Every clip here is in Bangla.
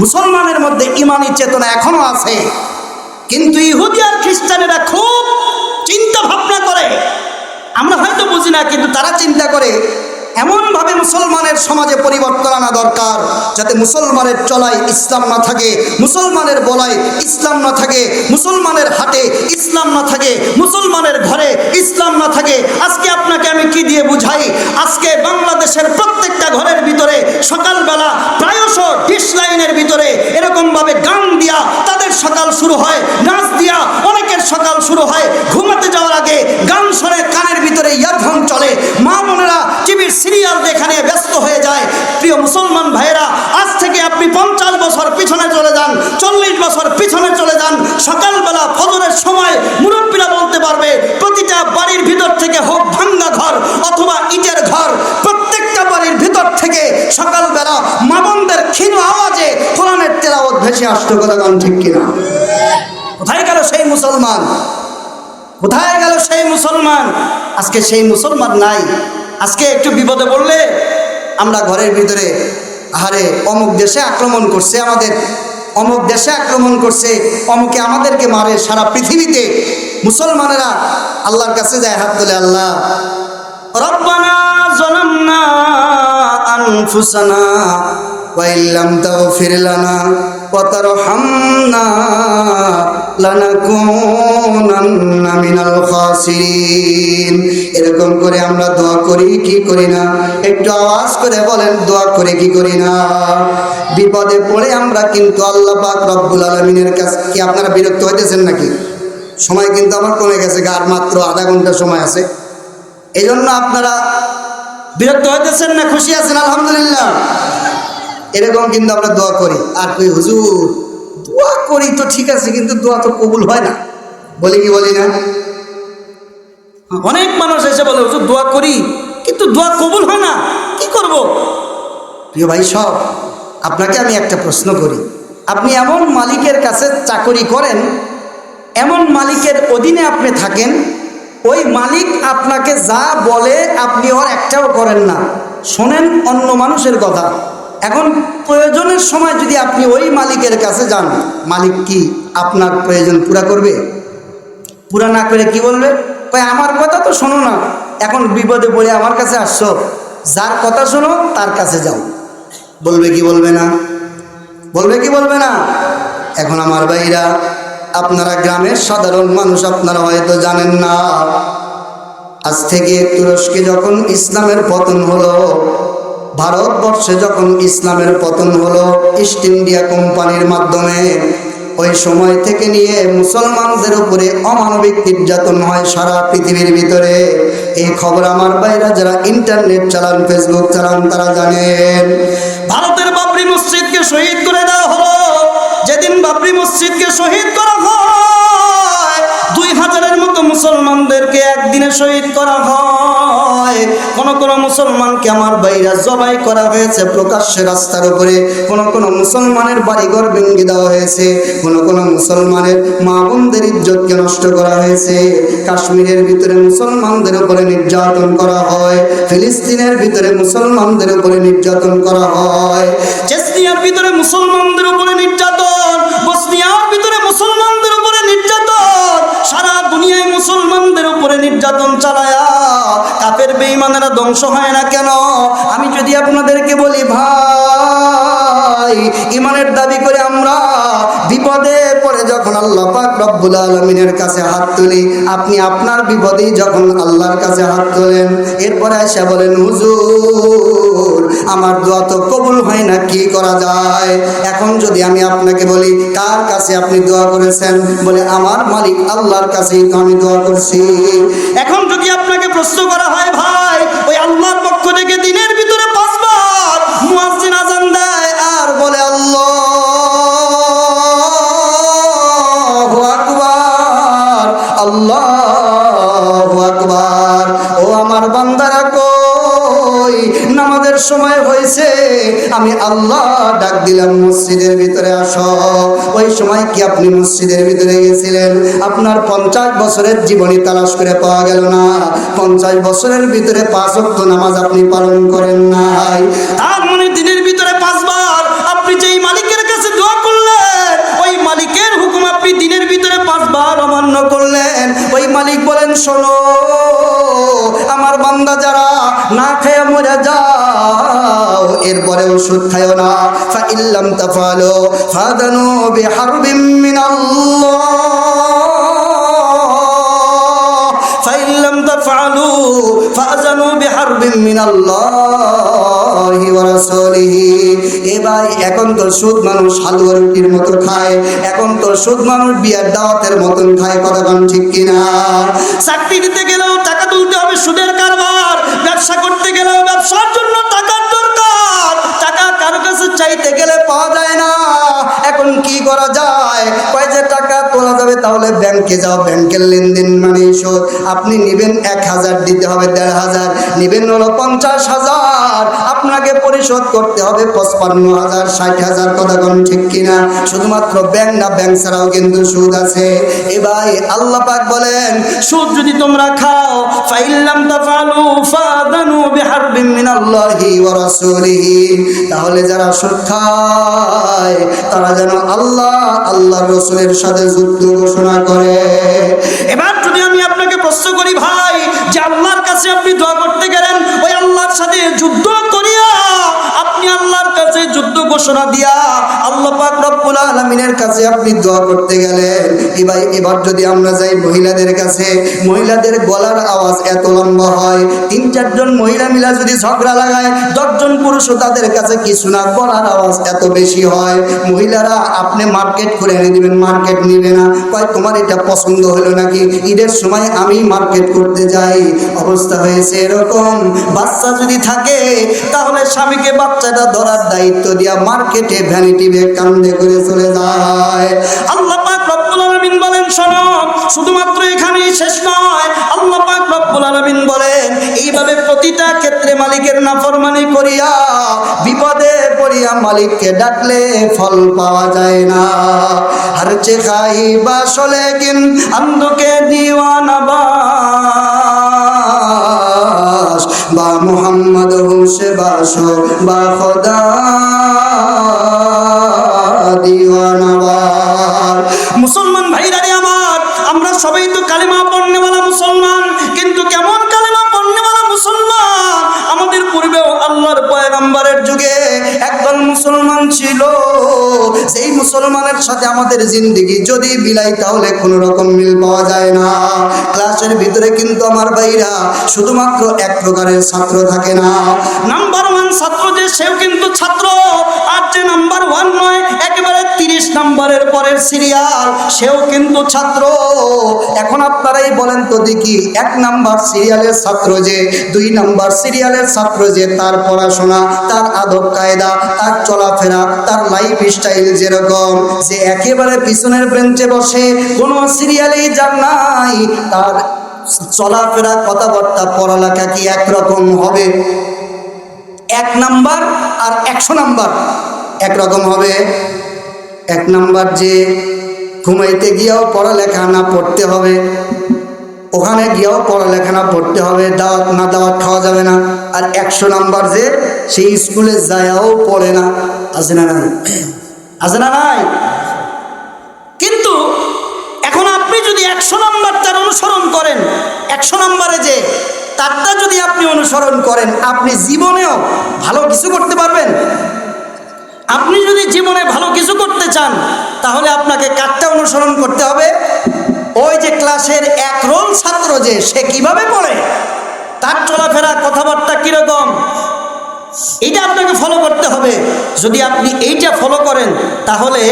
মুসলমানের মধ্যে ইমানি চেতনা এখনো আছে, কিন্তু ইহুদি আর খ্রিস্টানেরা খুব চিন্তা ভাবনা করে। আমরা হয়তো বুঝি না, কিন্তু তারা চিন্তা করে এমনভাবে মুসলমানের সমাজে পরিবর্তন আনা দরকার যাতে মুসলমানের চলায় ইসলাম না থাকে, মুসলমানের বলায় ইসলাম না থাকে, মুসলমানের হাটে ইসলাম না থাকে, মুসলমানের ঘরে ইসলাম না থাকে। আজকে আপনাকে আমি কি দিয়ে বুঝাই? আজকে বাংলাদেশের প্রত্যেকটা ঘরের ভিতরে সকালবেলা প্রায়শ ডিশ লাইনের ভিতরে এরকমভাবে গান দিয়া তাদের সকাল শুরু হয়, নাচ দিয়া অনেকের সকাল শুরু হয়। ঘুমাতে যাওয়ার আগে গান শুনে কানের ভিতরে ইয়ারফোন চলে, মা বোনেরা টিভির সিরিয়াল দেখা নিয়ে ব্যস্ত হয়ে যায়। প্রিয় মুসলমান ভাইয়েরা, আজ থেকে আপনি 50 বছর পিছনে চলে যান, 40 বছর পিছনে চলে যান। সকালবেলা ফজরের সময় মুরব্বীরা বলতে পারবে প্রতিটা বাড়ির ভিতর থেকে হোক ভাঙ্গা ঘর অথবা ইটের ঘর, প্রত্যেকটা বাড়ির ভিতর থেকে সকালবেলা মা বোনদের ক্ষীণ আওয়াজে কোরআনের তেলাওয়াত ভেসে আসতো। কথা গান ঠিক কিনা? কোথায় গেল সেই মুসলমান? কোথায় গেল সেই মুসলমান? আজকে সেই মুসলমান নাই। আজকে একটু বিপদে পড়লে আমরা ঘরের ভিতরে, আরে অমুক দেশে আক্রমণ করছে, আমাদের অমুক দেশে আক্রমণ করছে, অমুকে আমাদেরকে মারে। সারা পৃথিবীতে মুসলমানেরা আল্লাহর কাছে যায় হাত তুলে, আল্লাহ রব্বানা যালামনা আনফুসানা ওয়া ইল্লাম তাগফির লানা ওয়া তারহামনা লানাকুনান্না মিনাল খাসিরিন। এরকম করে আমরা দোয়া করি কি করি না? একটু আওয়াজ করে বলেন, দোয়া করে কি করি না? বিপদে পড়ে আমরা কিন্তু আল্লাহ পাক রব্বুল আলামিনের কাছে, কি আপনারা বিরক্ত হইতেছেন নাকি? সময় কিন্তু আমার কমে গেছে, আর মাত্র আধা ঘন্টা সময় আছে। এই জন্য আপনারা বিরক্ত হইতেছেন না, খুশি আছেন? আলহামদুলিল্লাহ। এরকম কিন্তু আমরা দোয়া করি। আর কই হুজুর দোয়া করি তো ঠিক আছে, কিন্তু দোয়া তো কবুল হয় না, বলি কি বলি না? অনেক মানুষ এসে বলে হুজুর দোয়া করি কিন্তু দোয়া কবুল হয় না, কি করব? প্রিয় ভাই সব, আপনাকে আমি একটা প্রশ্ন করি। আপনি এমন মালিকের কাছে চাকরি করেন, এমন মালিকের অধীনে আপনি থাকেন, ওই মালিক আপনাকে যা বলে আপনি ওর একটাও করেন না, শোনেন অন্য মানুষের কথা। এখন প্রয়োজনের সময় যদি আপনি ওই মালিকের কাছে যান, মালিক কি আপনার প্রয়োজন পুরা করবে? পুরা না করে কি বলবে? কই আমার কথা তো শোনো না, এখন বিপদে পড়ে আমার কাছে আসছো, যার কথা শোনো তার কাছে যাও। বলবে কি বলবে না? বলবে কি বলবে না? এখন আমার ভাইরা, আপনারা গ্রামের সাধারণ মানুষ, আপনারা হয়তো জানেন না, আজ থেকে তুরস্কে যখন ইসলামের পতন হলো, ভারতবর্ষে যখন ইসলামের পতন হলো ইস্ট ইন্ডিয়া কোম্পানির মাধ্যমে, ওই সময় থেকে নিয়ে মুসলমানদের উপরে অমানবিক নির্যাতন হয় সারা পৃথিবীর ভিতরে। এই খবর আমার ভাইরা যারা ইন্টারনেট চালান, ফেসবুক চালান, তারা জানেন। ভারতের বাবরি মসজিদকে শহীদ করে দেওয়া হলো। যেদিন বাবরি মসজিদকে শহীদ করা হয়, 2000-এর মতো মুসলমানদেরকে একদিনে শহীদ করা হয়। কোন মুসলমানকে আমার ভাইরা জবাই করা হয়েছে প্রকাশ্যে রাস্তার উপরে। কোন মুসলমানের বাড়িঘর ভেঙে দেওয়া হয়েছে। কোন মুসলমানের মা বোনদের ইজ্জতকে নষ্ট করা হয়েছে। কাশ্মীরের ভিতরে মুসলমানদের উপরে নির্যাতন করা হয়। ফিলিস্তিনের ভিতরে মুসলমানদের উপরে নির্যাতন করা হয়। চেচনিয়ার ভিতরে মুসলমানদের উপরে নির্যাতন, বসনিয়ার ভিতরে মুসলমানদের উপরে নির্যাতন। সারা দুনিয়ায় মুসলমানদের উপরে নির্যাতন চালায়া কাফের বেঈমানেরা ধ্বংস হয় না কেন? আমি যদি আপনাদেরকে বলি ভাই, ইমানের দাবি করে আমরা বিপদে পড়ে যখন আল্লাহ পাক রব্বুল আলামিনের কাছে হাত তুলি, আপনি আপনার বিপদেই যখন আল্লাহর কাছে হাত তোলেন, এরপরে এসে বলেন হুজুর আমার দোয়া তো কবুল হয় না, কি করা যায়? এখন যদি আমি আপনাকে বলি কার কাছে আপনি দোয়া করেছেন, বলে আমার মালিক আল্লাহর কাছেই তো আমি দোয়া করছি। এখন যদি আপনাকে প্রশ্ন করা হয় ভাই, ওই আল্লাহর পক্ষ থেকে দিনের ভিতরে 5 বার মুয়াজ্জিন আযান দেয় আর বলে আল্লাহু আকবার, আল্লাহু আকবার। ও আমার বান্দারা কই নামাজের সময় হয়েছে, আমি আল্লাহ ডাক দিলাম মসজিদের ভিতরে আসো। ওই সময় কি আপনি মসজিদের ভিতরে গেছিলেন? আপনার 50 বছরের জীবনী তালাশ করে পাওয়া গেল না। 50 বছরের ভিতরে 5 ওয়াক্ত নামাজ আপনি পালন করেন নাই। তার মানে দিনের ভিতরে 5 বার আপনি যেই মালিকের কাছে শোনো আমার বান্দা যারা না খেয়ে মরে যাও এরপরেও সুদ খায়ো না। ফাইল্লাম তাফালু ফাদানু বিহারবিম মিনাল্লাহ ফাইল্লাম তাফালু ফাযানু বিহারবিম মিনাল্লাহি ওয়া রাসূলিহি। এ ভাই এখন তো সুদ মানুষ হালুয়া রুটির মতো খায়, এখন তো সুদ মানুষ বিয়ার দাওয়াতের মতন খায়, কথা কোন ঠিক কিনা? চাকরি দিতে গেলেও টাকা তুলতে হবে সুদের কারবার, ব্যবসা করতে গেলেও ব্যবসার জন্য টাকার দরকার, টাকা কারো কাছে চাইতে গেলে পাওয়া যায় না। এখন কি করা যায়? কয় যে টাকা তোলা যাবে তাহলে ব্যাংকে যাও, ব্যাংকের লেনদেন মানে সুদ। আপনি নেবেন 1000 দিতে হবে 1500, নেবেন হলো 50,000, আপনাকে পরিশোধ করতে হবে 55,000 60,000, কথা কোন ঠিক কিনা? শুধুমাত্র ব্যাংক না, ব্যাংক ছাড়াও কিন্তু সুদ আছে। এ ভাই আল্লাহ পাক বলেন সুদ যদি তোমরা খাও ফাইল্লাম তাফালু ফাদানু বিহারবিম মিনাল্লাহি ওয়া রাসূলিহি, তাহলে যারা সুদ খায় তারা যেন আল্লাহর রাসূলের সাথে যুদ্ধ ঘোষণা করে। এবার যদি আমি আপনাকে প্রশ্ন করি ভাই, যে আল্লাহর কাছে আপনি দোয়া করতে গেলেন, ওই আল্লাহর সাথে যুদ্ধ করিয়া আপনি আল্লাহর কাছে যুদ্ধ ঘোষণা দিয়া আল্লাহ পাক রব্বুল আলামিনের কাছে আপনি দোয়া করতে গেলেন। ভাই এবার যদি আমরা যাই মহিলাদের কাছে, মহিলাদের গলার আওয়াজ এত লম্বা হয়, 3-4 জন মহিলা মিলা যদি ঝগড়া লাগায় 10 জন পুরুষও তাদের কাছে কিছু না, গলার আওয়াজ এত বেশি হয়। মহিলারা আপনি মার্কেট করে এনে দিবেন, মার্কেট নিবে না, কয় তোমার এটা পছন্দ হলো নাকি, ঈদের সময় আমি মার্কেট করতে যাই। অবস্থা হয়েছে এরকম। বাচ্চা যদি থাকে তাহলে স্বামীকে বাচ্চাটা ধরার দায়িত্ব দিয়া মার্কেটে ভ্যানিটি ব্যাগ কান্দে করে চলে যায়। আল্লাহ পাক রব্বুল আলামিন বলেন শোনো, শুধুমাত্র এখানেই শেষ নয়। আল্লাহ পাক রব্বুল আলামিন বলেন এইভাবে প্রতিটা ক্ষেত্রে মালিকের নাফরমানি করিয়া বিপদে পড়িয়া মালিককে ডাকলে ফল পাওয়া যায় না। হর চে খাই বাসলে কিন আন্দুকে দিওয়ানা বাস বা মুহাম্মদ হুসে বাসো বা খোদা দিওয়ানা বাস। মুসলমান ভাইরা রে আমার, আমরা সবাই তো কালেমা পড়নেওয়ালা মুসলমান, কিন্তু কেমন কালেমা পড়নেওয়ালা মুসলমান? আমাদের পূর্বেও আল্লাহর পয়গম্বরের যুগে একদল মুসলমান ছিল, সেই মুসলমানের সাথে আমাদের জিন্দেগি যদি বিলাই তাহলে কোনো রকম মিল পাওয়া যায় না। ক্লাসের ভিতরে কিন্তু আমার ভাইরা শুধুমাত্র এক প্রকারের ছাত্র থাকে না। নাম্বার 1 ছাত্র যে সেও কিন্তু ছাত্র, আর যে নাম্বার 1 নয় একেবারে 30 নাম্বারের পরের সিরিয়াল সেও কিন্তু ছাত্র। এখন আপনারাই বলেন তো দেখি, 1 নাম্বার সিরিয়ালের ছাত্র যে, 2 নাম্বার সিরিয়ালের ছাত্র যে, তার পড়াশোনা, তার আদব কায়দা, তার চলাফেরা, তার লাইফ স্টাইল যেরকম, যে একেবারে পিছনের বেঞ্চে বসে কোনো সিরিয়ালেই যার নাই, তার চলাফেরা কথাবার্তা পড়ালেখা কি একরকম হবে? 1 নাম্বার আর 100 নাম্বার একরকম হবে? 1 নাম্বার যে ঘুমাইতে গিয়েও পড়ালেখা না পড়তে হবে, ওখানে গিয়েও পড়ালেখা না পড়তে হবে, দাওয়াত না দাওয়াত খাওয়া যাবে না। আর 100 নাম্বার যে সেই স্কুলে যায়ও পড়ে না, আছে না নাই? আছে না নাই? কিন্তু এখন আপনি যদি 100 নাম্বারটার অনুসরণ করেন, 100 নাম্বারে যে তারটা যদি আপনি অনুসরণ করেন, আপনি জীবনেও ভালো কিছু করতে পারবেন। আপনি যদি জীবনে ভালো কিছু করতে চান তাহলে আপনাকে কারটা অনুসরণ করতে হবে? ওই যে ক্লাসের 1 রোল ছাত্র যে সে কিভাবে পড়ে, তার চলাফেরা কথাবার্তা কিরকম, এইটা আপনাকে ফলো করতে হবে। যদি আপনি এইটা ফলো করেন তাহলে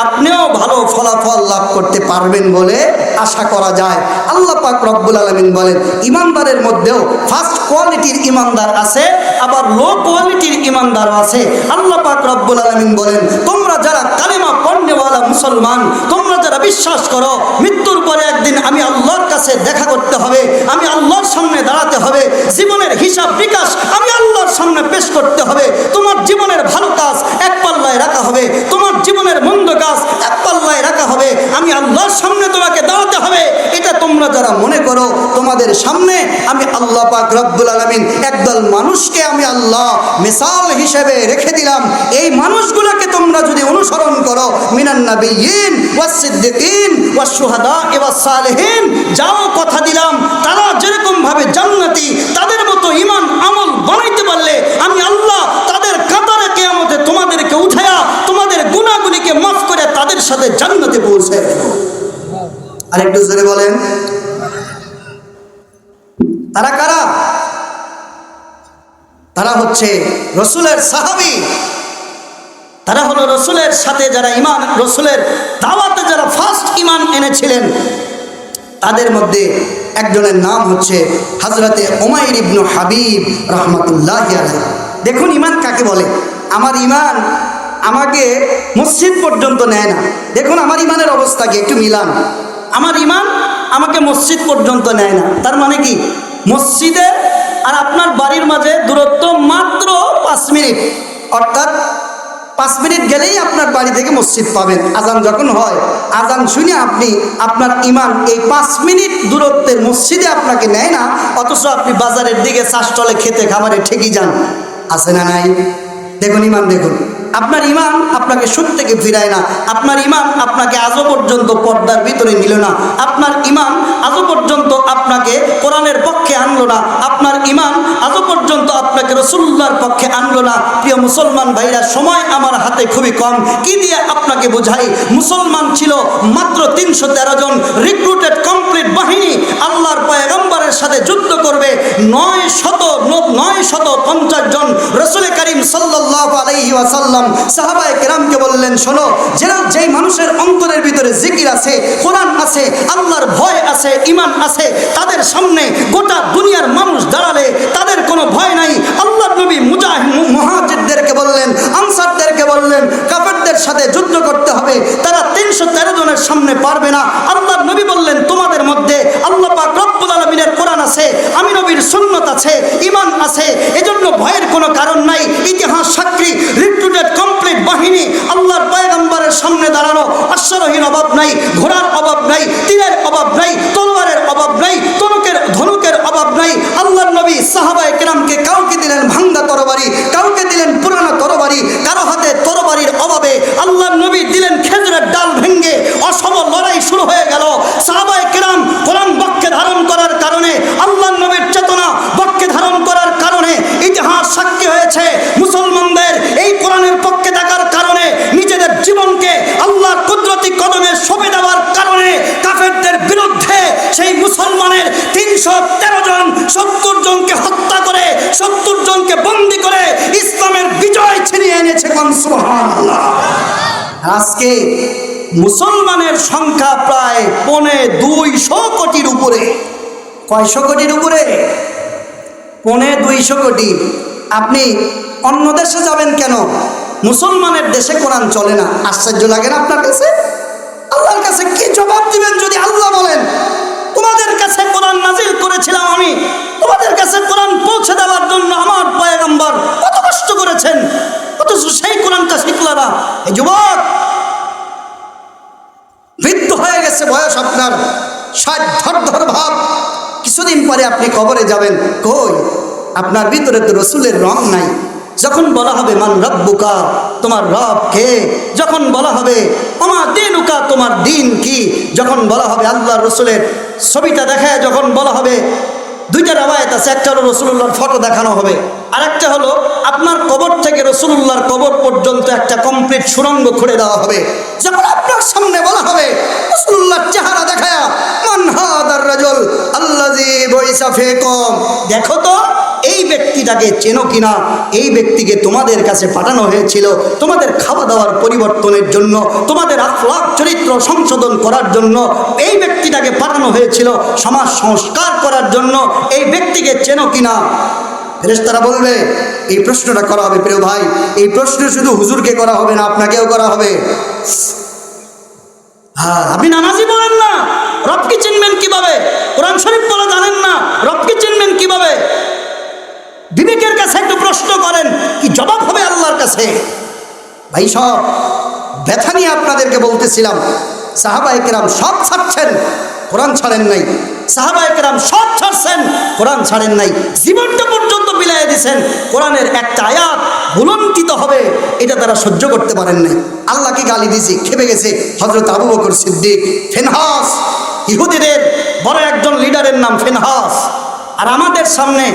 আপনিও ভালো ফলাফল লাভ করতে পারবেন বলে আশা করা যায়। আল্লাহ পাক রব্বুল আলামিন বলেন ইমানদারের মধ্যেও ফার্স্ট কোয়ালিটির ইমানদার আছে, আবার লো কোয়ালিটির ইমানদার আছে। আল্লাহ পাক রব্বুল আলামিন বলেন তোমরা যারা কালেমা পড়নেওয়ালা মুসলমান, তোমরা যারা বিশ্বাস করো মৃত্যুর পরে একদিন আমি আল্লাহর কাছে দেখা করতে হবে, আমি আল্লাহর সামনে দাঁড়াতে হবে, জীবনের হিসাব বিকাশ আমি আল্লাহর সামনে পেশ করতে হবে, তোমার জীবনের ভালো কাজ এক পাল্লায় রাখা হবে, তোমার জীবনের মন্দ কাজ এক পাল্লায় রাখা হবে, আমি আল্লাহর সামনে তোমাকে দাঁড়াতে হবে, এটা তোমরা তোমরা যারা মনে করো তোমাদের সামনে আমি আল্লাহ পাক রব্বুল আলামিন একদল মানুষকে আমি আল্লাহ মিসাল হিসেবে রেখে দিলাম, এই মানুষগুলোকে তোমরা যদি অনুসরণ করো, মিনান নাবিয়্যিন ওয়াস সিদ্দিকিন ওয়াস শুহাদা ওয়াস সালিহিন, যাও কথা দিলাম তারা যেরকম ভাবে জান্নাতি, তাদের মতো ঈমান আমল বানাইতে পারলে আমি আল্লাহ তাদের কাতারে কিয়ামতে তোমাদেরকে উঠায়া তোমাদের গুনাহগুলিকে মাফ করে তাদের সাথে জান্নাতে পৌঁছে দেব। আরেকটু জোরে বলেন, তারা কারা? তারা হচ্ছে রসুলের সাহাবী, তারা হলো রসুলের সাথে যারা ঈমান, রসুলের দাওয়াতে যারা ফার্স্ট ঈমান এনেছিলেন, তাদের মধ্যে একজনের নাম হচ্ছে হযরতে উমাইর ইবনে হাবিব রাহমাতুল্লাহি আলাইহি। দেখুন ঈমান কাকে বলে। আমার ঈমান আমাকে মসজিদ পর্যন্ত নেয় না। দেখুন আমার ঈমানের অবস্থা কি, একটু মিলান। আমার ঈমান আমাকে মসজিদ পর্যন্ত নেয় না, তার মানে কি মসজিদে আর আপনার বাড়ির মাঝে দূরত্ব মাত্র 5 মিনিট, অর্থাৎ 5 মিনিট গেলেই আপনার বাড়ি থেকে মসজিদ পাবেন। আজান যখন হয়, আজান শুনে আপনি আপনার ঈমান এই 5 মিনিট দূরত্বের মসজিদে আপনাকে নেয় না, অথচ আপনি বাজারের দিকে চাষটলে খেতে খাবারে ঠেকি যান, আছে না নাই? দেখুন ঈমান, দেখুন আপনার ঈমান আপনাকে সুদ থেকে ফিরায় না, আপনার ঈমান আপনাকে আজও পর্যন্ত পর্দার ভিতরে নিল না, আপনার ঈমান আজও পর্যন্ত আপনাকে কোরআনের পক্ষে আনলো না, আপনার ঈমান আজও পর্যন্ত আপনাকে রাসূলুল্লাহর পক্ষে আনলো না। প্রিয় মুসলমান ভাইরা, সময় আমার হাতে খুবই কম, কি দিয়ে আপনাকে বোঝাই। মুসলমান ছিল মাত্র 313 জন, রিক্রুটেড কমপ্লিট বাহিনী আল্লাহর পয়গম্বরের সাথে যুদ্ধ করবে 950 জন। রাসূল করিম সাল্লাল্লাহু আলাইহি ওয়াসাল্লাম সাহাবায়ে কেরামকে বললেন, শোনো, যেই মানুষের অন্তরের ভিতরে জিকির আছে, কোরআন আছে, আল্লাহর ভয় আছে, ঈমান আছে, তাদের সামনে গোটা দুনিয়ার মানুষ দাঁড়ালে তাদের কোনো ভয় নাই। আল্লাহর নবী মুহাজিরদেরকে বললেন, আনসারদেরকে বললেন, কাফেরদের সাথে যুদ্ধ করতে হবে, তারা 313 জনের সামনে পারবে না। আল্লাহর নবী বললেন, তোমাদের মধ্যে আল্লাহ পাক রব্বুল আলামিনের কোরআন আছে, আমি নবীর সুন্নাত আছে, ঈমান আছে, এজন্য ভয়ের কোনো কারণ নাই। ইতিহাস সাক্ষী, রিক্রুটেড কমপ্লিট বাহিনী আল্লাহর পয়গম্বরের সামনে দাঁড়ানো, অশ্বারোহীর অভাব নাই, ঘোড়ার অভাব নাই, তীরের অভাব নাই, তলোয়ারের অভাব নাই, ধনুকের অভাব নাই। আল্লাহর নবী সাহাবায়ে কেরামকে কাউকে দিলেন ভাঙ্গা তরবারি, কাউকে দিলেন পুরানো তরবারি, কারো হাতে তরবারির অভাবে আল্লাহর নবী দিলেন খেজুরের ডাল ভেঙ্গে। অসম লড়াই শুরু হয়ে গেল। সাহাবায়ে কেরাম কোরআন বক্ষে ধারণ করার কারণে, আল্লাহর নবীর চেতনা বক্ষে ধারণ করার কারণে ইতিহাস সাক্ষী হয়েছে মুসলমানদের এই কোরআনের পক্ষে থাকার কারণে, নিজেদের জীবনকে আল্লাহর কুদরতি কদমে সঁপে দেওয়ার কারণে কাফেরদের বিরুদ্ধে সেই মুসলমানের 313 জন 70 জনকে হত্যা করে, 70 জনকে বন্দী করে ইসলামের বিজয় ছিনিয়ে এনেছে। সুবহানাল্লাহ। আজকে মুসলমানের সংখ্যা প্রায় 250 কোটির উপরে। কয়শো কোটির উপরে? 250 কোটি। আপনি অন্য দেশে যাবেন কেন? মুসলমানের দেশে কোরআন চলে না। আশ্চর্য লাগে না আপনার কাছে? আল্লাহর কাছে কি জবাব দিবেন যদি আল্লাহ বলেন, তোমাদের কাছে কোরআন নাজিল করেছিলাম আমি, তোমাদের কাছে কোরআন পৌঁছে দেওয়ার জন্য আমার পয়গম্বর কত কষ্ট করেছেন, অথচ সেই কোরআনটা শিখল না। এই যুবক, বৃদ্ধ হয়ে গেছে বয়স আপনার, 60 ধর ভাব, কিছুদিন পরে আপনি কবরে যাবেন, কই আপনার ভিতরে তো রসুলের রং নাই। যখন বলা হবে মান রব্বুকা, তোমার রব কে, যখন বলা হবে ওমা দীনুকা, তোমার দিন কি, যখন বলা হবে আল্লাহর রসুলের ছবিটা দেখায়, যখন বলা হবে, দুইটা রওয়ায়াত আছে, একটা হলো রসুলুল্লাহর ফটো দেখানো হবে, আর একটা হলো আপনার কবর থেকে রসুলুল্লাহর কবর পর্যন্ত একটা কমপ্লিট সুড়ঙ্গ খুঁড়ে দেওয়া হবে। যখন আপনার সামনে বলা হবে রসুলুল্লাহর চেহারা দেখায়া, মান হাদার রাজুল আল্লাযী বুইসা ফীকুম, দেখো তো এই ব্যক্তিটাকে চেনো কিনা, এই ব্যক্তিকে তোমাদের কাছে পাঠানো হয়েছিল তোমাদের খাওয়া দাওয়ার পরিবর্তনের জন্য, তোমাদের আখলাক চরিত্র সংশোধন করার জন্য এই ব্যক্তিটাকে পাঠানো হয়েছিল, সমাজ সংস্কার করার জন্য এই ব্যক্তিকে চেনো কিনা। ফেরেশতারা বলবে, এই প্রশ্নটা করা হবে। প্রিয় ভাই, এই প্রশ্ন শুধু হুজুরকে করা হবে না, আপনাকেও করা হবে। হ্যাঁ, আপনি নামাজি বলেন না, রবকে চিনবেন কিভাবে? কোরআন শরীফ বলে জানেন না, রবকে চিনবেন কিভাবে? বিবেকের কাছে একটু প্রশ্ন করেন, কি জবাব হবে আল্লাহর কাছে? ভাই, সব ব্যথা নিয়ে আপনাদেরকে বলতেছিলাম, সাহাবায়ে কেরাম সব ছাড়ছেন, কোরআন ছাড়েন নাই। সাহাবায়ে কেরাম সব ছাড়ছেন, কোরআন ছাড়েন নাই, জীবনটা পর্যন্ত বিলায় দিয়েছেন। কোরআনের একটা আয়াত ভুলন্টিত হবে এটা তারা সহ্য করতে পারেন নাই। আল্লাহকে গালি দিয়েছে, খেপে গেছে হযরত আবু বকর সিদ্দিক। ফিনহাস, ইহুদিদের বড় একজন লিডারের নাম ফিনহাস। আর আমাদের সামনে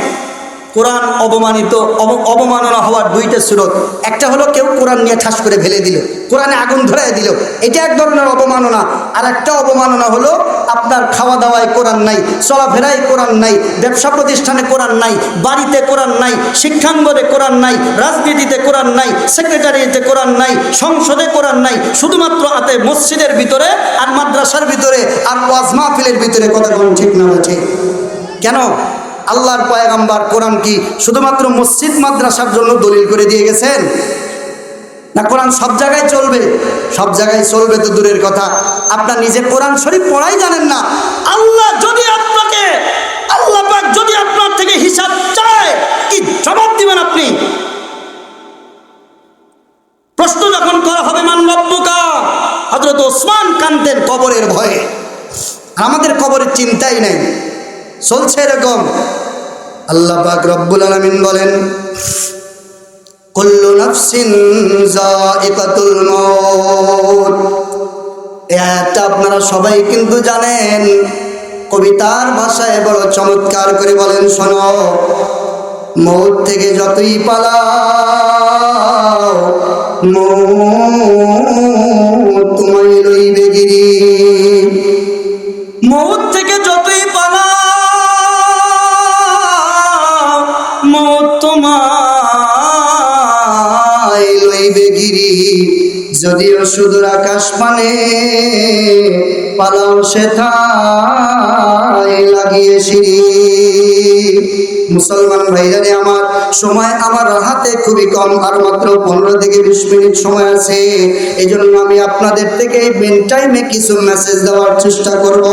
কোরআন অবমাননা হওয়ার দুইটা সুরত। একটা হলো কেউ কোরআন নিয়ে ঠাস করে ফেলে দিল, কোরআনে আগুন ধরায় দিল, এটা এক ধরনের অবমাননা। আর একটা অবমাননা হলো আপনার খাওয়া দাওয়ায় কোরআন নাই, চলাফেরায় কোরআন নাই, ব্যবসা প্রতিষ্ঠানে কোরআন নাই, বাড়িতে কোরআন নাই, শিক্ষাঙ্গনে কোরআন নাই, রাজনীতিতে কোরআন নাই, সেক্রেটারিতে কোরআন নাই, সংসদে কোরআন নাই, শুধুমাত্র আতে মসজিদের ভিতরে আর মাদ্রাসার ভিতরে আর ওয়াজ মাহফিলের ভিতরে। কথা বলুন ঠিক না ঠিক? কেন? আল্লাহর পয়গম্বর কোরআন কি শুধুমাত্র মসজিদ মাদ্রাসার জন্য দলিল করে দিয়ে গেছেন? না কোরআন সব জায়গায় চলবে? সব জায়গায় চলবে তো দূরের কথা, আপনার নিজে কোরআন শরীফ পড়াই জানেন না। আল্লাহ যদি আপনাকে, আল্লাহ পাক যদি আপনার থেকে হিসাব চায়, কি জবাব দিবেন আপনি? প্রশ্ন যখন করা হবে মান রব্বুকা, হযরত ওসমান কাঁদতেন কবরের ভয়ে। আমাদের কবরের চিন্তাই নেই, চলছে এরকম। আল্লাহ পাক রব্বুল আলামিন বলেন কুল্লু নাফসিন যায়িকাতুল মাউত। এটা আপনারা সবাই কিন্তু জানেন। কবিতার ভাষায় বড় চমৎকার করে বলেন, শোনো, মৌত থেকে যতই পালাও মৌত তোমায় লইবে গিরি। মৌত থেকে যতই পালাও মৌত তোমায় লইবে গিরি। যদিও সুদূর আকাশ পানে পালাও সেথায় লাগিয়ে সিঁড়ি। মুসলমান ভাইরারে আমার, সময় আমার হাতে খুবই কম, আর মাত্র 15 থেকে 20 মিনিট সময় আছে। এই জন্য আমি আপনাদের থেকে মেন টাইমে কিছু মেসেজ দেওয়ার চেষ্টা করব।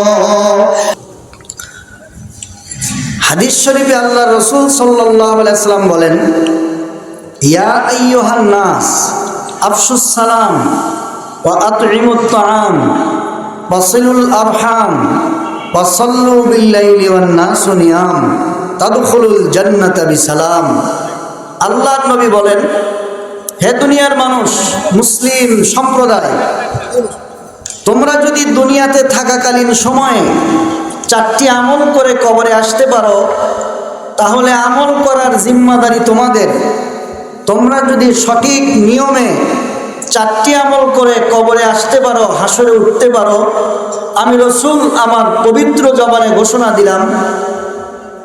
হাদিস শরীফে আল্লাহ রাসূল সাল্লাল্লাহু আলাইহি সাল্লাম বলেন, ইয়া আইয়ুহান নাস আফশুস সালাম ওয়া আতঈমুত তাআম ওয়াসিলুল আরহাম ওয়াসাল্লু বিল-লাইলি ওয়ান-নাসু নিয়াম তাদখুলুল জান্নাতা বিসালাম। আল্লাহর নবী বলেন, হে দুনিয়ার মানুষ, মুসলিম সম্প্রদায়, তোমরা যদি দুনিয়াতে থাকাকালীন সময়ে 4টি আমল করে কবরে আসতে পারো, তাহলে আমল করার জিম্মাদারি তোমাদের। তোমরা যদি সঠিক নিয়মে 4টি আমল করে কবরে আসতে পারো, হাসরে উঠতে পারো, আমি রাসূল আমার পবিত্র জবানে ঘোষণা দিলাম,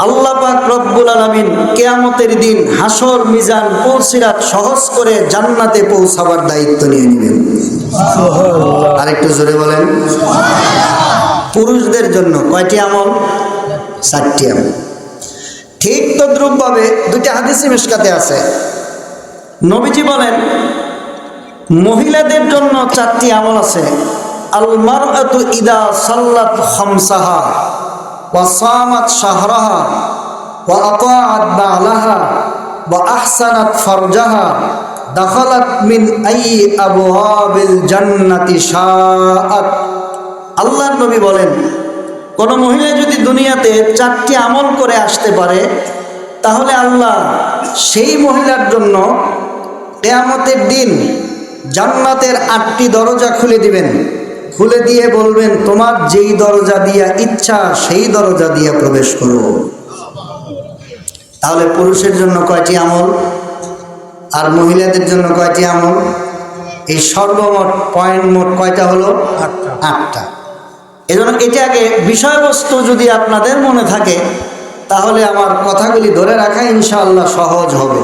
আল্লাহ পাক রব্বুল আলামিন কিয়ামতের দিন হাসর, মিজান, পুলসিরাত সহজ করে জান্নাতে পৌঁছাবার দায়িত্ব নিয়ে নেবেন। আরেকটু জোরে বলেন। পুরুষদের জন্য কয়টি আমল? 4টি আমল। ঠিক তদ্রূপভাবে 2টি হাদিসে মিশকাতে আছে। নবীজি বলেন, মহিলাদের জন্য 4টি আমল আছে। আল মারআতু ইদা সাল্লাত খামসাহা ওয়া সামাত শাহরাহা ওয়া আতাআত বালাহা ওয়া আহসানাত ফারজাহা দাখালাত মিন আইয়ি আবওয়াবিল জান্নাতি শাআত। আল্লাহর নবী বলেন, কোন মহিলা যদি দুনিয়াতে 4টি আমল করে আসতে পারে, তাহলে আল্লাহ সেই মহিলার জন্য কিয়ামতের দিন জান্নাতের 8টি দরজা খুলে দিবেন। খুলে দিয়ে বলবেন, তোমার যেই দরজা দিয়া ইচ্ছা সেই দরজা দিয়ে প্রবেশ করো। তাহলে পুরুষের জন্য কয়টি আমল আর মহিলাদের জন্য কয়টি আমল? এই সর্বমোট পয়েন্ট মোট কয়টা হলো? 8টা। এজন্য এটা আগে বিষয়বস্তু যদি আপনাদের মনে থাকে, তাহলে আমার কথাগুলি ধরে রাখা ইনশাআল্লাহ সহজ হবে।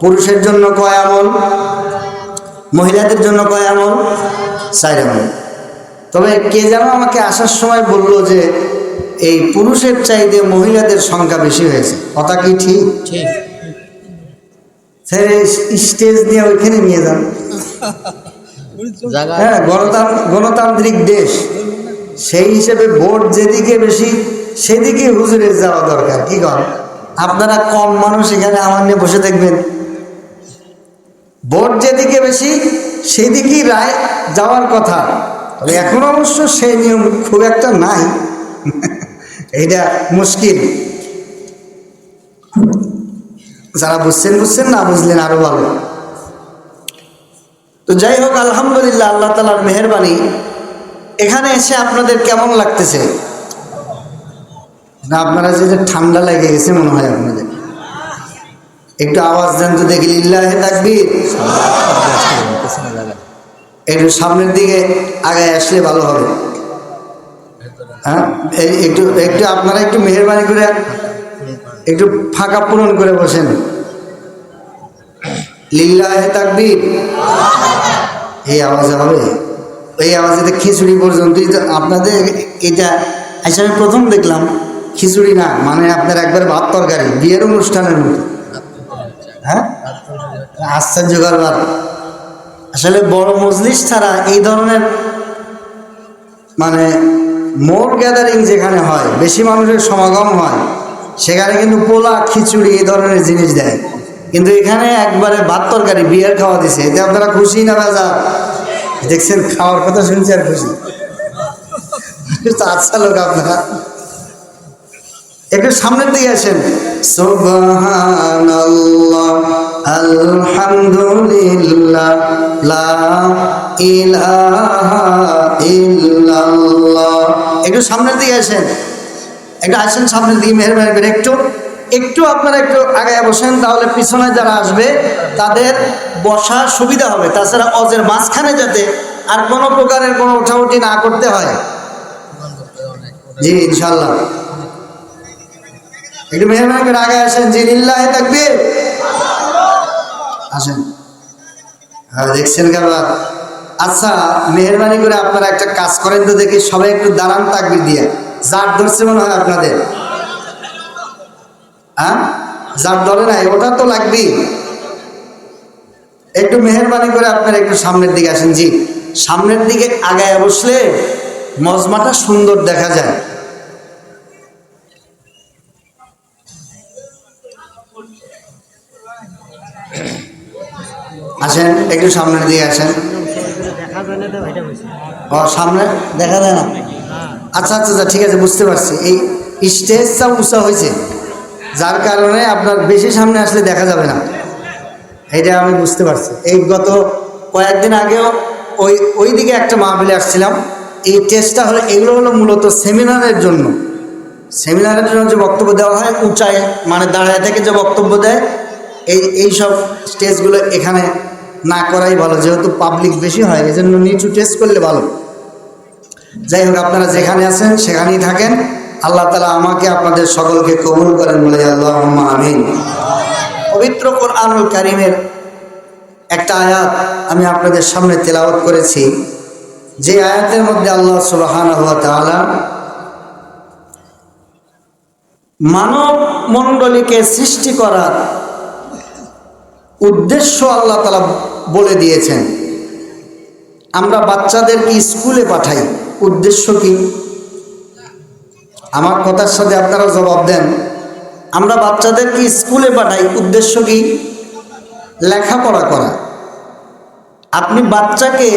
পুরুষের জন্য কয় আমল, মহিলাদের জন্য কয় আমল? 4 আমল। তবে কে যেন আমাকে আসার সময় বলল যে এই পুরুষের চাইতে মহিলাদের সংখ্যা বেশি হয়েছে। কথা কি ঠিক? স্টেজ নিয়ে ওইখানে নিয়ে যান। হ্যাঁ, গণতান্ত্রিক দেশ, সেই হিসেবে ভোট যেদিকে বেশি সেদিকে হুজুরের যাওয়া দরকার। কি কর, আপনারা কম মানুষ এখানে আমার নিয়ে বসে দেখবেন। ভোট যেদিকে বেশি সেদিকেই রায় যাওয়ার কথা। তবে এখন অবশ্য সেই নিয়ম খুব একটা নাই, এইটা মুশকিল। যারা বুঝছেন বুঝছেন, না বুঝলেন আরো ভালো। তো যাই হোক, আলহামদুলিল্লাহ, আল্লাহ তাআলার মেহেরবানি। এখানে এসে আপনাদের কেমন লাগতেছে? না আপনারা যে ঠান্ডা লেগে গেছে মনে হয় আপনাদের। একটু আওয়াজ দেন তো দেখি, লিল্লাহি তাকবীর। একটু সামনের দিকে আগে আসলে ভালো হবে। হ্যাঁ, একটু একটু আপনারা একটু মেহেরবানি করে একটু ফাঁকা পূরণ করে বসেন। লিল্লাহি তাকবীর। এই আওয়াজে হবে? এই আওয়াজে খিচুড়ি পর্যন্তই তো আপনাদের। এটা এসে আমি প্রথম দেখলাম খিচুড়ি না, মানে আপনার একবার ভাত তরকারি, বিয়ের অনুষ্ঠানের মতো। হ্যাঁ, আশ্চর্যকর ব্যাপার। আসলে বড় মজলিস ছাড়া এই ধরনের মানে মোর গ্যাদারিং যেখানে হয়, বেশি মানুষের সমাগম হয়, সেখানে কিন্তু পোলা খিচুড়ি এই ধরনের জিনিস দেয়। কিন্তু এখানে একবারে ভাত তরকারি বিয়ের খাওয়া দিছে। এতে আপনারা খুশি না বাজা? দেখছেন, খাওয়ার কথা শুনছি আর খুশি। আচ্ছা লোক আপনারা একটু সামনের দিকে আসেন। সুবহানাল্লাহ, আলহামদুলিল্লাহ, লা ইলাহা ইল্লাল্লাহ। একটু সামনের দিকে আসেন, একটু আসেন সামনের দিকে, মেহেরবানি করে একটু একটু আপনারা একটু আগে বসেন, তাহলে পিছনে যারা আসবে তাদের বসার সুবিধা হবে। তাছাড়া অজের মাঝখানে যাতে আর কোনো প্রকারের কোনো ওঠাউঠি না করতে হয়। জি ইনশাল্লাহ, একটু মেহরবানি করে আগে আসেন। জি লিল্লাহি তাকবীর। আসেন। হ্যাঁ, দেখছেন কারবার। আচ্ছা, মেহরবানি করে আপনারা একটা কাজ করেন তো দেখি, সবাই একটু দাঁড়ান তাকবীর দিয়ে। জার ধরছে মনে হয় আপনাদের। হ্যাঁ, যার ধরে নাই ওটা তো লাগবেই। একটু মেহরবানি করে আপনারা একটু সামনের দিকে আসেন। জি, সামনের দিকে আগায় বসলে মজমাটা সুন্দর দেখা যায়। আসেন, একটু সামনের দিকে আসেন। ও, সামনে দেখা যায় না? আচ্ছা আচ্ছা আচ্ছা, ঠিক আছে, বুঝতে পারছি। এই স্টেজটা উঁচা হয়েছে, যার কারণে আপনার বেশি সামনে আসলে দেখা যাবে না। এটা আমি বুঝতে পারছি। এই গত কয়েকদিন আগেও ওই দিকে একটা মাহফিলে আসছিলাম। এই টেস্টটা হলো, এগুলো হলো মূলত সেমিনারের জন্য। সেমিনারের জন্য যে বক্তব্য দেওয়া হয় উঁচায়, মানে দাঁড়ায় থেকে যে বক্তব্য দেয়, এই সব স্টেজগুলো এখানে না করাই ভালো, যেহেতু পাবলিক বেশি হয়, এই জন্য নিচু টেস্ট করলে ভালো। যাই হোক, আপনারা যেখানে আছেন সেখানেই থাকেন। আল্লাহ তাআলা আমাকে আপনাদের সকলকে কবুল করেন বলে আল্লাহুম্মা আমিন। পবিত্র কোরআনুল কারীমের একটা আয়াত আমি আপনাদের সামনে তেলাওয়াত করেছি, যে আয়াতের মধ্যে আল্লাহ সুবহানাহু ওয়া তাআলা মানব মণ্ডলীকে সৃষ্টি করার উদ্দেশ্য আল্লাহ তাআলা বলে দিয়েছেন। আমরা বাচ্চাদেরকে স্কুলে পাঠাই, উদ্দেশ্য কি? আমার কথার সাথে আপনারা জবাব দেন। আমরা বাচ্চাদেরকে স্কুলে পাঠাই, উদ্দেশ্য কি? লেখাপড়া করা। আপনি বাচ্চাকে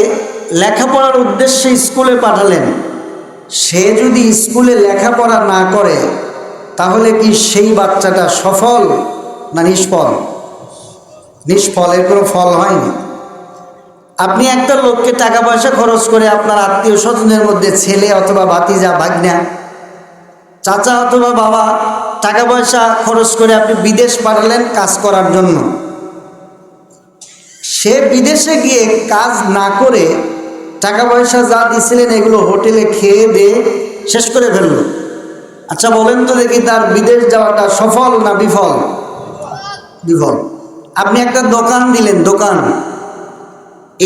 লেখাপড়ার উদ্দেশ্যে স্কুলে পাঠালেন, সে যদি স্কুলে লেখাপড়া না করে তাহলে কি সেই বাচ্চাটা সফল না নিষ্ফল? নিষ্ফল, এর কোনো ফল হয়নি। আপনি একটা লোককে টাকা পয়সা খরচ করে আপনার আত্মীয় স্বজনের মধ্যে ছেলে অথবা ভাতিজা, ভাগ্না, চাচা অথবা বাবা, টাকা পয়সা খরচ করে আপনি বিদেশ পাঠালেন কাজ করার জন্য। সে বিদেশে গিয়ে কাজ না করে টাকা পয়সা যা দিছিলেন এগুলো হোটেলে খেয়ে দিয়ে শেষ করে ফেলল। আচ্ছা বলেন তো দেখি, তার বিদেশ যাওয়াটা সফল না বিফল? বিফল। আপনি একটা দোকান দিলেন, দোকান,